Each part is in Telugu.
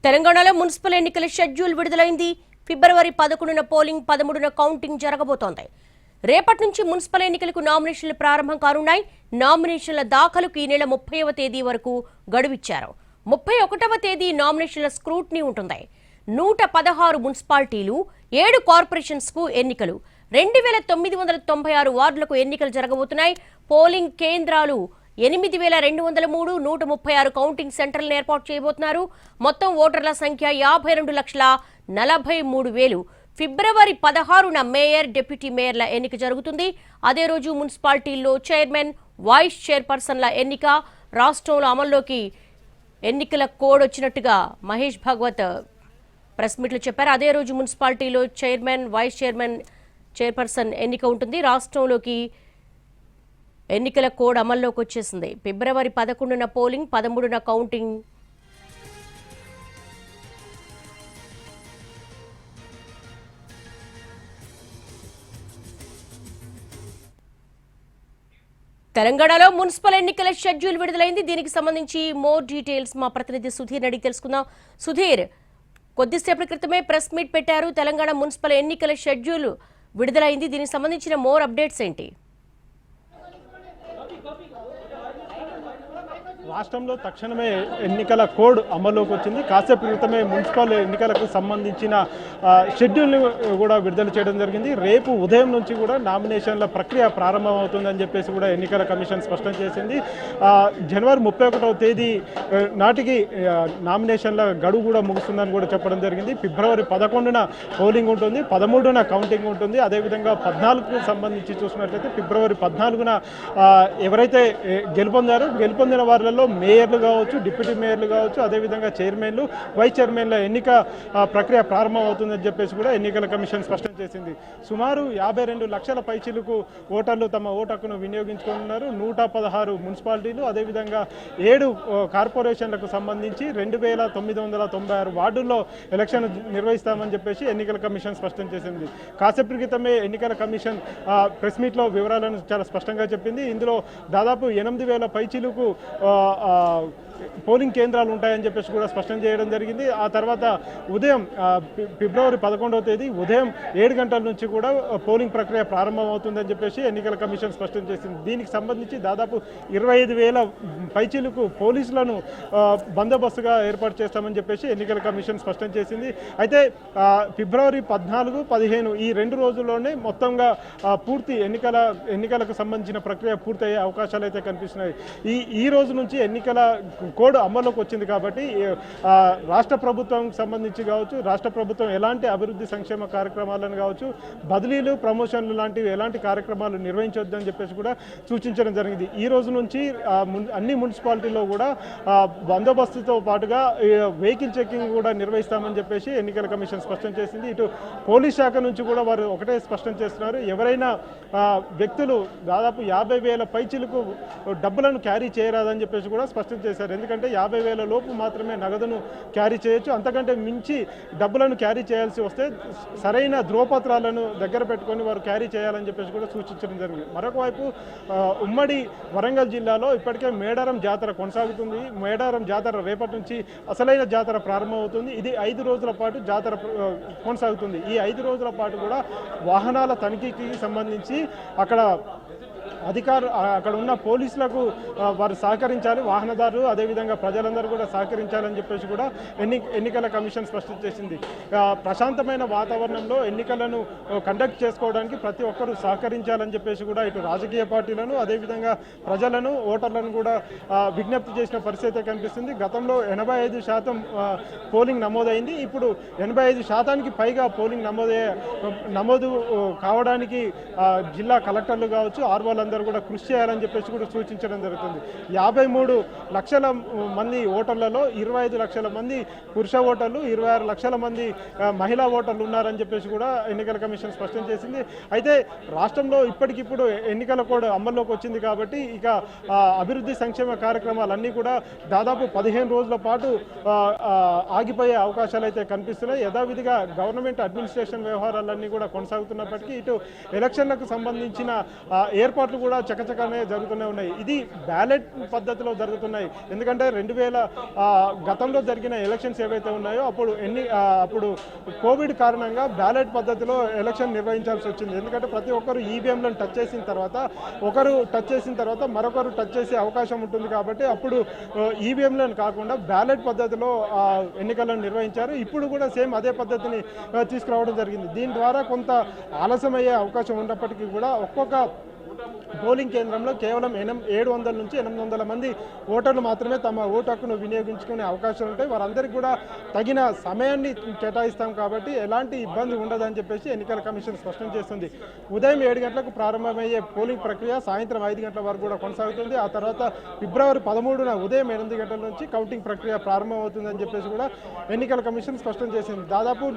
తెలంగాణలో మున్సిపల్ ఎన్నికల షెడ్యూల్ విడుదలైంది. ఫిబ్రవరి 11న పోలింగ్, 13న కౌంటింగ్ జరగబోతోంది. రేపటి నుంచి మున్సిపల్ ఎన్నికలకు నామినేషన్లు ప్రారంభం కానున్నాయి. నామినేషన్ల దాఖలుకు ఈ నెల 30వ తేదీ వరకు గడువిచ్చారు. 31వ తేదీ నామినేషన్ల స్క్రూటినీ ఉంటుంది. 116 మున్సిపాలిటీలు, 7 కార్పొరేషన్స్ కు ఎన్నికలు, 2996 వార్డులకు ఎన్నికలు జరగబోతున్నాయి. పోలింగ్ కేంద్రాలు 8203, 136 కౌంటింగ్ సెంటర్లను ఏర్పాటు చేయబోతున్నారు. మొత్తం ఓటర్ల సంఖ్య 52,43,000. ఫిబ్రవరి 16న మేయర్, డిప్యూటీ మేయర్ల ఎన్నిక జరుగుతుంది. అదే రోజు మున్సిపాలిటీల్లో చైర్మన్, వైస్ చైర్పర్సన్ల ఎన్నిక. రాష్ట్రంలో అమల్లోకి ఎన్నికల కోడ్ వచ్చినట్టుగా మహేష్ భగవత్ ప్రెస్ మీట్లు చెప్పారు. అదే రోజు మున్సిపాలిటీలో చైర్మన్, వైస్ చైర్మన్, చైర్పర్సన్ ఎన్నిక ఉంటుంది. రాష్ట్రంలోకి ఎన్నికల కోడ్ అమల్లోకి వచ్చేసింది. ఫిబ్రవరి 11న పోలింగ్, 13న కౌంటింగ్. తెలంగాణలో మున్సిపల్ ఎన్నికల షెడ్యూల్ విడుదలైంది. దీనికి సంబంధించి మోర్ డీటెయిల్స్ మా ప్రతినిధి సుధీర్ అడిగి తెలుసుకుందాం. సుధీర్, కొద్దిసేపటి క్రితమే ప్రెస్ మీట్ పెట్టారు. తెలంగాణ మున్సిపల్ ఎన్నికల షెడ్యూల్ విడుదలైంది. దీనికి సంబంధించిన మోర్ అప్డేట్స్ ఏంటి? రాష్ట్రంలో తక్షణమే ఎన్నికల కోడ్ అమల్లోకి వచ్చింది. కాసేపు క్రితమే మున్సిపల్ ఎన్నికలకు సంబంధించిన షెడ్యూల్ని కూడా విడుదల చేయడం జరిగింది. రేపు ఉదయం నుంచి కూడా నామినేషన్ల ప్రక్రియ ప్రారంభమవుతుందని చెప్పేసి కూడా ఎన్నికల కమిషన్ స్పష్టం చేసింది. జనవరి 31వ తేదీ నాటికి నామినేషన్ల గడువు కూడా ముగుస్తుందని కూడా చెప్పడం జరిగింది. ఫిబ్రవరి 11న పోలింగ్ ఉంటుంది, 13న కౌంటింగ్ ఉంటుంది. అదేవిధంగా 14కు సంబంధించి చూసినట్లయితే ఫిబ్రవరి 14న ఎవరైతే గెలుపొందిన వారిలో మేయర్లు కావచ్చు, డిప్యూటీ మేయర్లు కావచ్చు, అదేవిధంగా చైర్మన్లు, వైస్ చైర్మన్ల ఎన్నిక ప్రక్రియ ప్రారంభమవుతుందని చెప్పేసి కూడా ఎన్నికల కమిషన్ స్పష్టం చేసింది. సుమారు 52 లక్షల పైచిలకు ఓటర్లు తమ ఓటు హక్కును వినియోగించుకున్నారు. 116 మున్సిపాలిటీలు, అదేవిధంగా 7 కార్పొరేషన్లకు సంబంధించి 2996 వార్డుల్లో ఎలక్షన్ నిర్వహిస్తామని చెప్పేసి ఎన్నికల కమిషన్ స్పష్టం చేసింది. కాసేపు క్రితమే ఎన్నికల కమిషన్ ప్రెస్ మీట్లో వివరాలను చాలా స్పష్టంగా చెప్పింది. ఇందులో దాదాపు 8000 పైచిలకు పోలింగ్ కేంద్రాలు ఉంటాయని చెప్పేసి కూడా స్పష్టం చేయడం జరిగింది. ఆ తర్వాత ఉదయం ఫిబ్రవరి 11వ తేదీ ఉదయం 7 గంటల నుంచి కూడా పోలింగ్ ప్రక్రియ ప్రారంభమవుతుందని చెప్పేసి ఎన్నికల కమిషన్ స్పష్టం చేసింది. దీనికి సంబంధించి దాదాపు 25,000 పైచీలకు పోలీసులను బందోబస్తుగా ఏర్పాటు చేస్తామని చెప్పేసి ఎన్నికల కమిషన్ స్పష్టం చేసింది. అయితే ఫిబ్రవరి 14, 15 ఈ 2 రోజుల్లోనే మొత్తంగా పూర్తి ఎన్నికలకు సంబంధించిన ప్రక్రియ పూర్తయ్యే అవకాశాలు అయితే కనిపిస్తున్నాయి. ఈ రోజు నుంచి ఎన్నికల కోడ్ అమల్లోకి వచ్చింది కాబట్టి రాష్ట్ర ప్రభుత్వానికి సంబంధించి కావచ్చు, రాష్ట్ర ప్రభుత్వం ఎలాంటి అభివృద్ధి సంక్షేమ కార్యక్రమాలను కావచ్చు, బదిలీలు, ప్రమోషన్లు లాంటివి ఎలాంటి కార్యక్రమాలు నిర్వహించొద్దని చెప్పేసి కూడా సూచించడం జరిగింది. ఈ రోజు నుంచి అన్ని మున్సిపాలిటీల్లో కూడా బందోబస్తుతో పాటుగా వెహికల్ చెకింగ్ కూడా నిర్వహిస్తామని చెప్పేసి ఎన్నికల కమిషన్ స్పష్టం చేసింది. ఇటు పోలీస్ శాఖ నుంచి కూడా వారు ఒకటే స్పష్టం చేస్తున్నారు, ఎవరైనా వ్యక్తులు దాదాపు 50,000 పైచిలకు డబ్బులను క్యారీ చేయరాదని చెప్పేసి కూడా స్పష్టం చేశారు. ఎందుకంటే 50,000 లోపు మాత్రమే నగదును క్యారీ చేయొచ్చు. అంతకంటే మించి డబ్బులను క్యారీ చేయాల్సి వస్తే సరైన ధ్రువపత్రాలను దగ్గర పెట్టుకొని వారు క్యారీ చేయాలని చెప్పేసి కూడా సూచించడం జరిగింది. మరొక వైపు ఉమ్మడి వరంగల్ జిల్లాలో ఇప్పటికే మేడారం జాతర కొనసాగుతుంది. మేడారం జాతర రేపటి నుంచి అసలైన జాతర ప్రారంభమవుతుంది. ఇది 5 రోజుల పాటు జాతర కొనసాగుతుంది. ఈ 5 రోజుల పాటు కూడా వాహనాల తనిఖీకి సంబంధించి అక్కడ ఉన్న పోలీసులకు వారు సహకరించాలి, వాహనదారులు అదేవిధంగా ప్రజలందరూ కూడా సహకరించాలని చెప్పేసి కూడా ఎన్నికల కమిషన్ స్పష్టం చేసింది. ప్రశాంతమైన వాతావరణంలో ఎన్నికలను కండక్ట్ చేసుకోవడానికి ప్రతి ఒక్కరూ సహకరించాలని చెప్పేసి కూడా ఇటు రాజకీయ పార్టీలను అదేవిధంగా ప్రజలను, ఓటర్లను కూడా విజ్ఞప్తి చేసిన పరిస్థితి కనిపిస్తుంది. గతంలో 85% పోలింగ్ నమోదైంది. ఇప్పుడు 85%కి పైగా పోలింగ్ నమోదు కావడానికి జిల్లా కలెక్టర్లు కావచ్చు, ఆర్వోలందరూ కూడా కృషి చేయాలని చెప్పేసి కూడా సూచించడం జరుగుతుంది. 53 లక్షల మంది ఓటర్లలో 25 లక్షల మంది పురుష ఓటర్లు, 26 లక్షల మంది మహిళా ఓటర్లు ఉన్నారని చెప్పేసి కూడా ఎన్నికల కమిషన్ స్పష్టం చేసింది. అయితే రాష్ట్రంలో ఇప్పటికిప్పుడు ఎన్నికల కోడ్ అమల్లోకి వచ్చింది కాబట్టి ఇక అభివృద్ధి సంక్షేమ కార్యక్రమాలన్నీ కూడా దాదాపు 15 రోజుల పాటు ఆగిపోయే అవకాశాలు అయితే కనిపిస్తున్నాయి. యథావిధిగా గవర్నమెంట్ అడ్మినిస్ట్రేషన్ వ్యవహారాలన్నీ కూడా కొనసాగుతున్నప్పటికీ ఇటు ఎలక్షన్లకు సంబంధించిన ఏర్పాట్లు కూడా చకచకనే జరుగుతూనే ఉన్నాయి. ఇది బ్యాలెట్ పద్ధతిలో జరుగుతున్నాయి. ఎందుకంటే 2000 గతంలో జరిగిన ఎలక్షన్స్ ఏవైతే ఉన్నాయో అప్పుడు కోవిడ్ కారణంగా బ్యాలెట్ పద్ధతిలో ఎలక్షన్ నిర్వహించాల్సి వచ్చింది. ఎందుకంటే ప్రతి ఒక్కరు ఈవీఎంలను టచ్ చేసిన తర్వాత మరొకరు టచ్ చేసే అవకాశం ఉంటుంది. కాబట్టి అప్పుడు ఈవీఎంలను కాకుండా బ్యాలెట్ పద్ధతిలో ఎన్నికలను నిర్వహించారు. ఇప్పుడు కూడా సేమ్ అదే పద్ధతిని తీసుకురావడం జరిగింది. దీని ద్వారా కొంత ఆలస్యమయ్యే అవకాశం ఉన్నప్పటికీ కూడా ఒక్కొక్క పోలింగ్ కేంద్రంలో కేవలం 700 నుంచి 800 మంది ఓటర్లు మాత్రమే తమ ఓటు హక్కును వినియోగించుకునే అవకాశం ఉంటాయి. వారందరికీ కూడా తగిన సమయాన్ని కేటాయిస్తాం కాబట్టి ఎలాంటి ఇబ్బంది ఉండదని చెప్పేసి ఎన్నికల కమిషన్ స్పష్టం చేస్తుంది. ఉదయం 7 గంటలకు ప్రారంభమయ్యే పోలింగ్ ప్రక్రియ సాయంత్రం 5 గంటల వరకు కూడా కొనసాగుతుంది. ఆ తర్వాత ఫిబ్రవరి 13న ఉదయం 8 గంటల నుంచి కౌంటింగ్ ప్రక్రియ ప్రారంభమవుతుందని చెప్పేసి కూడా ఎన్నికల కమిషన్ స్పష్టం చేసింది. దాదాపు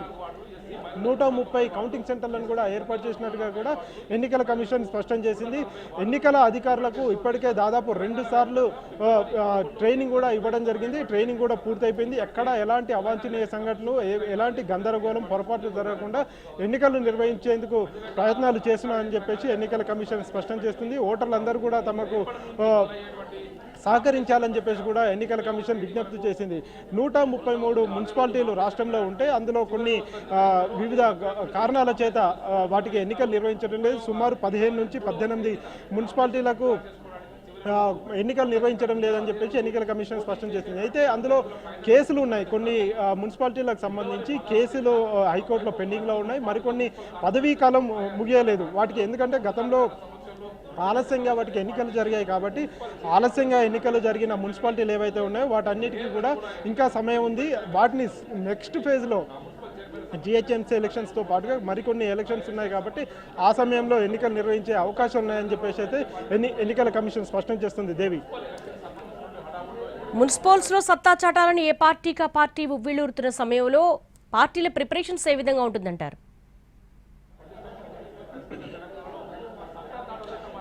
130 కౌంటింగ్ సెంటర్లను కూడా ఏర్పాటు చేసినట్టుగా కూడా ఎన్నికల కమిషన్ స్పష్టం చేసింది. ఎన్నికల అధికారులకు ఇప్పటికే దాదాపు 2 సార్లు ట్రైనింగ్ కూడా ఇవ్వడం జరిగింది. ట్రైనింగ్ కూడా పూర్తయిపోయింది. ఎక్కడ ఎలాంటి అవాంఛనీయ సంఘటనలు, ఎలాంటి గందరగోళం, పొరపాట్లు జరగకుండా ఎన్నికలు నిర్వహించేందుకు ప్రయత్నాలు చేస్తున్నారని చెప్పేసి ఎన్నికల కమిషన్ స్పష్టం చేస్తుంది. ఓటర్లందరూ కూడా తమకు సహకరించాలని చెప్పేసి కూడా ఎన్నికల కమిషన్ విజ్ఞప్తి చేసింది. 133 మున్సిపాలిటీలు రాష్ట్రంలో ఉంటే అందులో కొన్ని వివిధ కారణాల చేత వాటికి ఎన్నికలు నిర్వహించడం లేదు. సుమారు 15 నుంచి 18 మున్సిపాలిటీలకు ఎన్నికలు నిర్వహించడం లేదని చెప్పేసి ఎన్నికల కమిషన్ స్పష్టం చేసింది. అయితే అందులో కేసులు ఉన్నాయి. కొన్ని మున్సిపాలిటీలకు సంబంధించి కేసులు హైకోర్టులో పెండింగ్లో ఉన్నాయి. మరికొన్ని పదవీ కాలం ముగియలేదు వాటికి. ఎందుకంటే గతంలో ఆలస్యంగా వాటికి ఎన్నికలు జరిగాయి కాబట్టి ఆలస్యంగా ఎన్నికలు జరిగిన మున్సిపాలిటీలు ఏవైతే ఉన్నాయో వాటన్నిటికీ కూడా ఇంకా సమయం ఉంది. వాటిని నెక్స్ట్ ఫేజ్లో జిహెచ్ఎంసీ ఎలక్షన్స్తో పాటుగా మరికొన్ని ఎలక్షన్స్ ఉన్నాయి కాబట్టి ఆ సమయంలో ఎన్నికలు నిర్వహించే అవకాశం ఉన్నాయని చెప్పేసి అయితే ఎన్నికల కమిషన్ స్పష్టం చేస్తుంది. దేవి, మున్సిపల్స్లో సత్తా చాటాలని ఏ పార్టీకి ఆ పార్టీ ఉవ్విళ్ళూరుతున్న సమయంలో పార్టీల ప్రిపరేషన్స్ ఏ విధంగా ఉంటుందంటారు?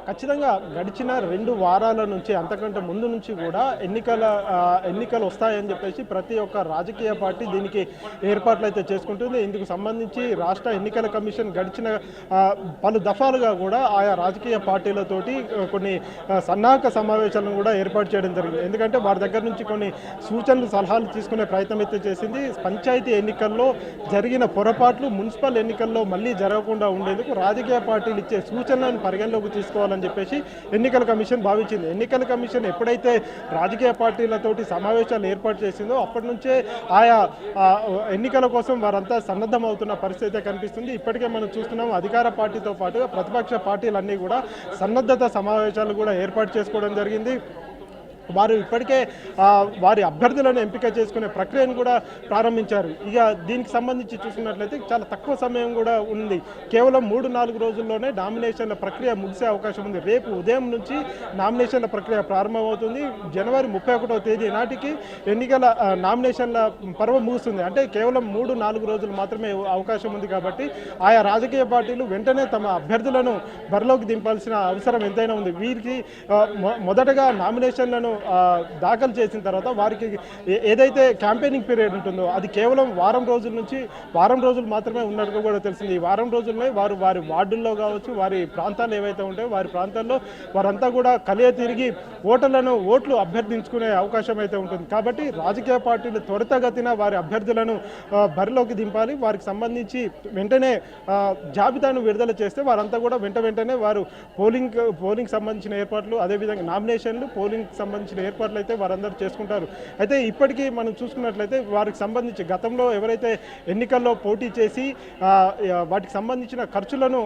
ఖచ్చితంగా గడిచిన 2 వారాల నుంచి అంతకంటే ముందు నుంచి కూడా ఎన్నికలు వస్తాయని చెప్పేసి ప్రతి ఒక్క రాజకీయ పార్టీ దీనికి ఏర్పాట్లు అయితే చేసుకుంటుంది. ఇందుకు సంబంధించి రాష్ట్ర ఎన్నికల కమిషన్ గడిచిన పలు దఫాలుగా కూడా ఆయా రాజకీయ పార్టీలతోటి కొన్ని సన్నాహక సమావేశాలను కూడా ఏర్పాటు చేయడం జరిగింది. ఎందుకంటే వారి దగ్గర నుంచి కొన్ని సూచనలు, సలహాలు తీసుకునే ప్రయత్నం అయితే చేసింది. పంచాయతీ ఎన్నికల్లో జరిగిన పొరపాట్లు మున్సిపల్ ఎన్నికల్లో మళ్ళీ జరగకుండా ఉండేందుకు రాజకీయ పార్టీలు ఇచ్చే సూచనలను పరిగణలోకి తీసుకోవాలని చెప్పేసి ఎన్నికల కమిషన్ భావించింది. ఎన్నికల కమిషన్ ఎప్పుడైతే రాజకీయ పార్టీలతోటి సమావేశాలు ఏర్పాటు చేసిందో అప్పటి నుంచే ఆయా ఎన్నికల కోసం వారంతా సన్నద్ధం అవుతున్న పరిస్థితి కనిపిస్తుంది. ఇప్పటికే మనం చూస్తున్నాం అధికార పార్టీతో పాటుగా ప్రతిపక్ష పార్టీలన్నీ కూడా సన్నద్ధత సమావేశాలు కూడా ఏర్పాటు చేసుకోవడం జరిగింది. వారు ఇప్పటికే వారి అభ్యర్థులను ఎంపిక చేసుకునే ప్రక్రియను కూడా ప్రారంభించారు. ఇక దీనికి సంబంధించి చూసుకున్నట్లయితే చాలా తక్కువ సమయం కూడా ఉంది. కేవలం 3-4 రోజుల్లోనే నామినేషన్ల ప్రక్రియ ముగిసే అవకాశం ఉంది. రేపు ఉదయం నుంచి నామినేషన్ల ప్రక్రియ ప్రారంభమవుతుంది. జనవరి 31వ తేదీ నాటికి ఎన్నికల నామినేషన్ల పర్వం ముగుస్తుంది. అంటే కేవలం 3-4 రోజులు మాత్రమే అవకాశం ఉంది. కాబట్టి ఆయా రాజకీయ పార్టీలు వెంటనే తమ అభ్యర్థులను బరిలోకి దింపాల్సిన అవసరం ఎంతైనా ఉంది. వీరికి మొదటగా నామినేషన్లను దాఖలు చేసిన తర్వాత వారికి ఏదైతే క్యాంపెయినింగ్ పీరియడ్ ఉంటుందో అది కేవలం వారం రోజులు మాత్రమే ఉన్నట్టుగా కూడా తెలిసింది. ఈ వారం రోజుల్లోనే వారు వారి వార్డుల్లో కావచ్చు, వారి ప్రాంతాలు ఏవైతే ఉంటాయో వారి ప్రాంతాల్లో వారంతా కూడా కలియ తిరిగి ఓట్లు అభ్యర్థించుకునే అవకాశం అయితే ఉంటుంది. కాబట్టి రాజకీయ పార్టీలు త్వరితగతిన వారి అభ్యర్థులను బరిలోకి దింపాలి. వారికి సంబంధించి వెంటనే జాబితాను విడుదల చేస్తే వారంతా కూడా వెంటనే వారు పోలింగ్ సంబంధించిన ఏర్పాట్లు, అదేవిధంగా నామినేషన్లు, పోలింగ్ సంబంధించిన ఏర్పాట్లు అయితే వారందరూ చేసుకుంటారు. అయితే ఇప్పటికీ మనం చూసుకున్నట్లయితే వారికి సంబంధించి గతంలో ఎవరైతే ఎన్నికల్లో పోటీ చేసి వాటికి సంబంధించిన ఖర్చులను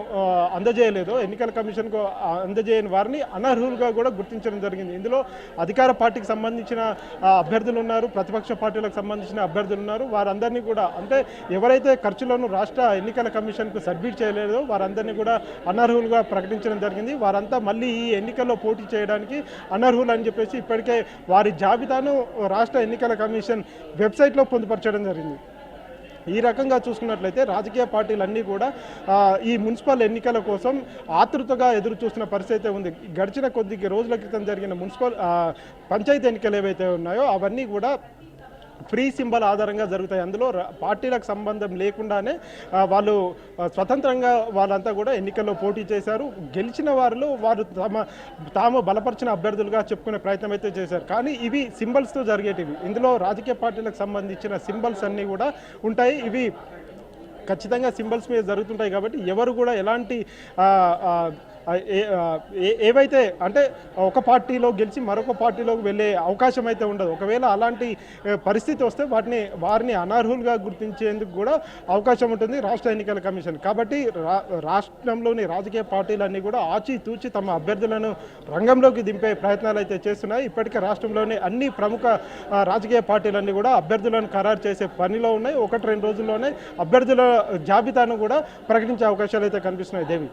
అందజేయలేదో ఎన్నికల కమిషన్కు అందజేయని వారిని అనర్హులుగా కూడా గుర్తించడం జరిగింది. ఇందులో అధికార పార్టీకి సంబంధించిన అభ్యర్థులు ఉన్నారు, ప్రతిపక్ష పార్టీలకు సంబంధించిన అభ్యర్థులు ఉన్నారు. వారందరినీ కూడా అంటే ఎవరైతే ఖర్చులను రాష్ట్ర ఎన్నికల కమిషన్కు సబ్మిట్ చేయలేదో వారందరినీ కూడా అనర్హులుగా ప్రకటించడం జరిగింది. వారంతా మళ్ళీ ఈ ఎన్నికల్లో పోటీ చేయడానికి అనర్హులు అని చెప్పేసి ఇప్పటికే వారి జాబితాను రాష్ట్ర ఎన్నికల కమిషన్ వెబ్సైట్లో పొందుపరచడం జరిగింది. ఈ రకంగా చూసుకున్నట్లయితే రాజకీయ పార్టీలన్నీ కూడా ఈ మున్సిపల్ ఎన్నికల కోసం ఆతృతగా ఎదురు చూస్తున్న పరిస్థితి ఉంది. గడిచిన కొద్ది రోజుల క్రితం జరిగిన పంచాయతీ ఎన్నికలు ఏవైతే ఉన్నాయో అవన్నీ కూడా ఫ్రీ సింబల్ ఆధారంగా జరుగుతాయి. అందులో పార్టీలకు సంబంధం లేకుండానే వాళ్ళు స్వతంత్రంగా వాళ్ళంతా కూడా ఎన్నికల్లో పోటీ చేశారు. గెలిచిన వారిలో వారు తాము బలపరిచిన అభ్యర్థులుగా చెప్పుకునే ప్రయత్నం అయితే చేశారు. కానీ ఇవి సింబల్స్తో జరిగేటివి. ఇందులో రాజకీయ పార్టీలకు సంబంధించిన సింబల్స్ అన్నీ కూడా ఉంటాయి. ఇవి ఖచ్చితంగా సింబల్స్ మీద జరుగుతుంటాయి కాబట్టి ఎవరు కూడా ఎలాంటి ఏవైతే అంటే ఒక పార్టీలో గెలిచి మరొక పార్టీలోకి వెళ్ళే అవకాశం అయితే ఉండదు. ఒకవేళ అలాంటి పరిస్థితి వస్తే వారిని అనర్హులుగా గుర్తించేందుకు కూడా అవకాశం ఉంటుంది రాష్ట్ర ఎన్నికల కమిషన్. కాబట్టి రాష్ట్రంలోని రాజకీయ పార్టీలన్నీ కూడా ఆచితూచి తమ అభ్యర్థులను రంగంలోకి దింపే ప్రయత్నాలు అయితే చేస్తున్నాయి. ఇప్పటికే రాష్ట్రంలోని అన్ని ప్రముఖ రాజకీయ పార్టీలన్నీ కూడా అభ్యర్థులను ఖరారు చేసే పనిలో ఉన్నాయి. 1-2 రోజుల్లోనే అభ్యర్థుల జాబితాను కూడా ప్రకటించే అవకాశాలు అయితే కనిపిస్తున్నాయి. దేవి.